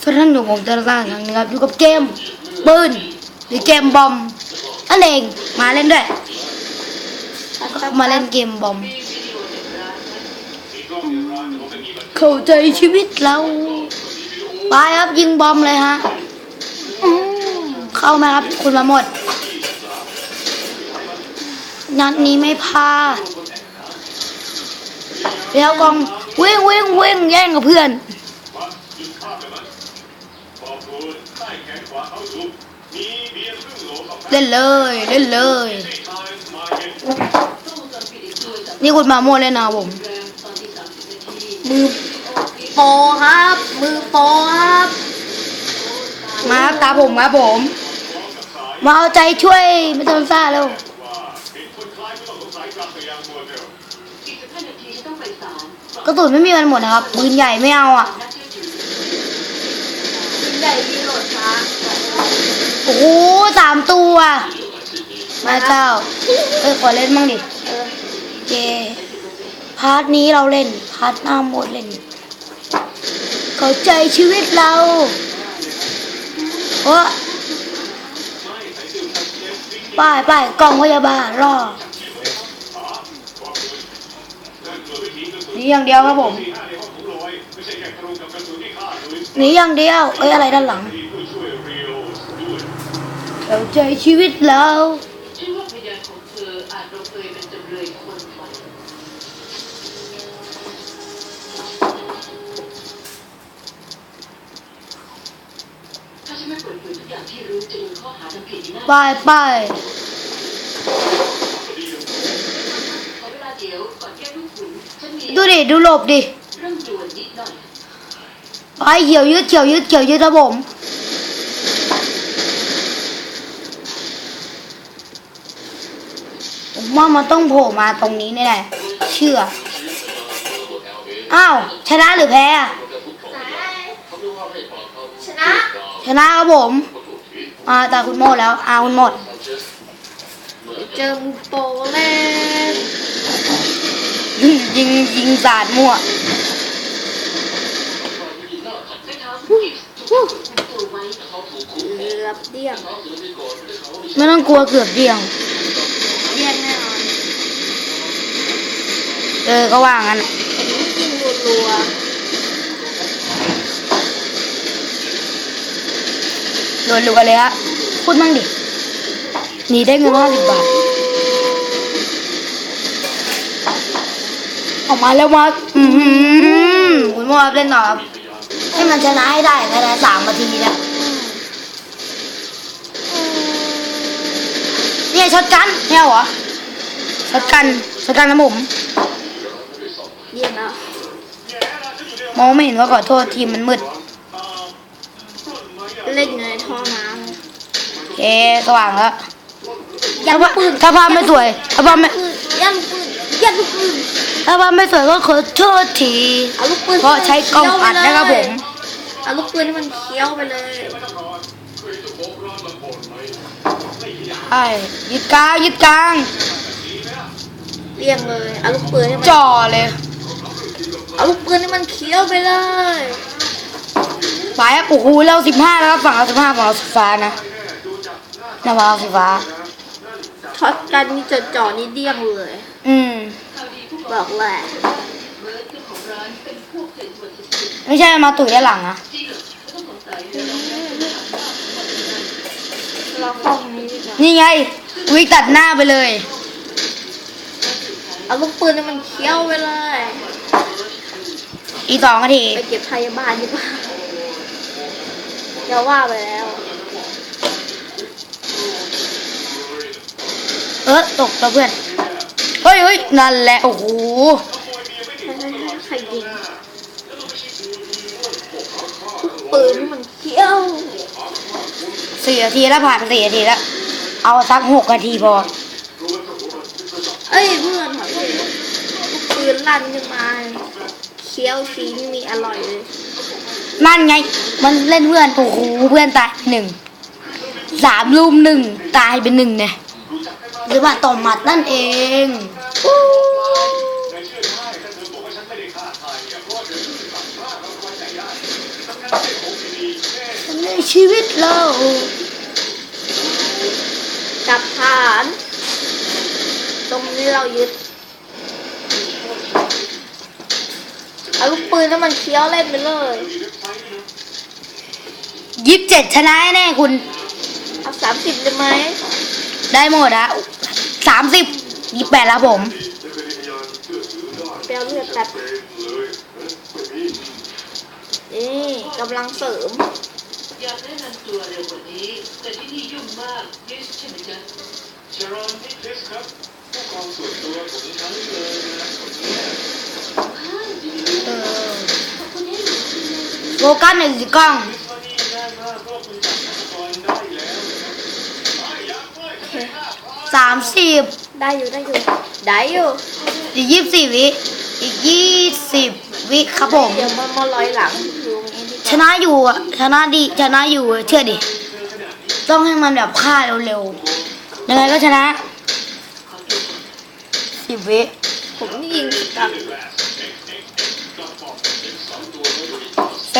ก็ท่านอยู่ผมจะสร้างครั้งนี้ครับอยู่กับเกมปืนหรือเกมบอมนั่นเองมาเล่นด้วยมาเล่นเกมบอมเข้าใจชีวิตเราไปครับยิงบอมเลยฮะเข้ามาครับคุณมาหมดนัดนี้ไม่พลาดแล้วกองวิ่งแย่งกับเพื่อนเล่นเลยนี่คุณมาโมดเลยนะผมมือโปครับมาตาผมครับผมมาเอาใจช่วยไม่ต้องซ่าแล้วกระสุนไม่มีมันหมดนะครับปืนใหญ่ไม่เอาอ่ะปืนใหญ่มีโหลดช้าโอ้โห3 ตัวมาเจ้าขอเล่นบ้างดิเจพาร์ทนี้เราเล่นพาร์ทหน้าหมดเล่นเข้าใจชีวิตเราโอ้ไปกล่องพยาบาลรอนี่อย่างเดียวครับผมนี่อย่างเดียวอะไรด้านหลังเข้าใจชีวิตเราไปดูดิดูหลบดิไปเขียวยึดครับผมว่ามันต้องโผล่มาตรงนี้นี่แหละเชื่ออ้าวชนะหรือแพ้ชนะครับผมตาคุณโมดแล้วคุณโมดเจอมุโปเล่นยิงสาดมั่วเกือบเดี่ยงไม่ต้องกลัวเกือบเดี่ยงแน่นอนก็ว่างั้นยิงรัวเลยฮะพูดมั่งดิหนีได้เงิน50 บาทออกมาแล้วมาคุณโมเล่นต่อครับให้มันชนะให้ได้ภายใน3 นาทีนะเนี่ยช็อตกันแค่เหรอช็อตกันนะผมเยี่ยมแล้วมองไม่เห็นก็ขอโทษทีมมันมืดเล่นอยู่ในท่อน้ำสว่างแล้วถ้าภาพไม่สวยถ้าภาพไม่ก็ขอโทษทีเพราะใช้กล้องอัดนะครับผมเอาลูกปืนให้มันเคี้ยวไปเลยยึดกลางเรียงเลยเอาลูกปืนให้มันจ่อเลยเอาลูกปืนให้มันเคี้ยวไปเลยไปโอ้โหเรา15แล้วครับฝั่งเรา15ฝั่งเราสีฟ้านะฝั่งเราสีฟ้าช็อตกันนี่จ่อนี่เดี้ยงเลยบอกแหละไม่ใช่มาตุ๋ยด้านหลังนะเราเข้าตรงนี้นี่ไงวิ่งตัดหน้าไปเลยเอาลูกปืนให้มันเคี้ยวไปเลยอีก2 นาทีไปเก็บพยาบาลดีกว่าอย่าว่าไปแล้วตกแล้วเพื่อนเฮ้ยนั่นแหละโอ้โหใครยิงปืนมันเขี้ยว4 นาทีแล้วผ่านไป4 นาทีแล้วเอาสัก6 นาทีพอเพื่อนขอโทษปืนลั่นขึ้นมาเคี้ยวทีนี่มีอร่อยเลยนั่นไงมันเล่นเพื่อนโอ้โหเพื่อนตาย3 รุม 1ตายเป็น1เนี่ยหรือว่าต่อหมัดนั่นเอง ชีวิตเราจับฐานตรงนี้เรายึดเอาลูกปืนแล้วมันเคี้ยวเล่นไปเลย27ชนะแน่คุณ เอา30ได้ไหมได้หมดอะ30 28แล้วผมไปเอาเลือดแป๊บนี่กำลังเสริมอยากแนะนำตัวเร็วกว่านี้แต่ที่นี่ยุ่งมากคริสใช่ไหมจ๊ะชารอนนี่คริสครับผู้กองส่วนตัวของฉันเลยนะคนนี้โฟกัสหนึ่งสิกล้อง30ได้อยู่อีก24วิอีก20วิครับผม เดี๋ยวมาลอยหลังอยู่ตรงนี้ชนะอยู่อะชนะดีชนะอยู่เชื่อดิต้องให้มันแบบฆ่าเร็วๆยังไงก็ชนะ10 วิผมนี่ยิงกับ 4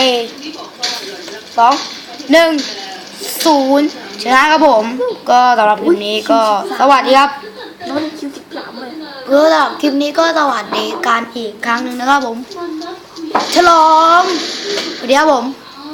2 1 0ชนะครับผมก็สำหรับคลิปนี้ก็สวัสดีครับน้องคิว13เลยสำหรับคลิปนี้ก็สวัสดีการอีกครั้งหนึ่งนะครับผมฉลองสวัสดีครับผม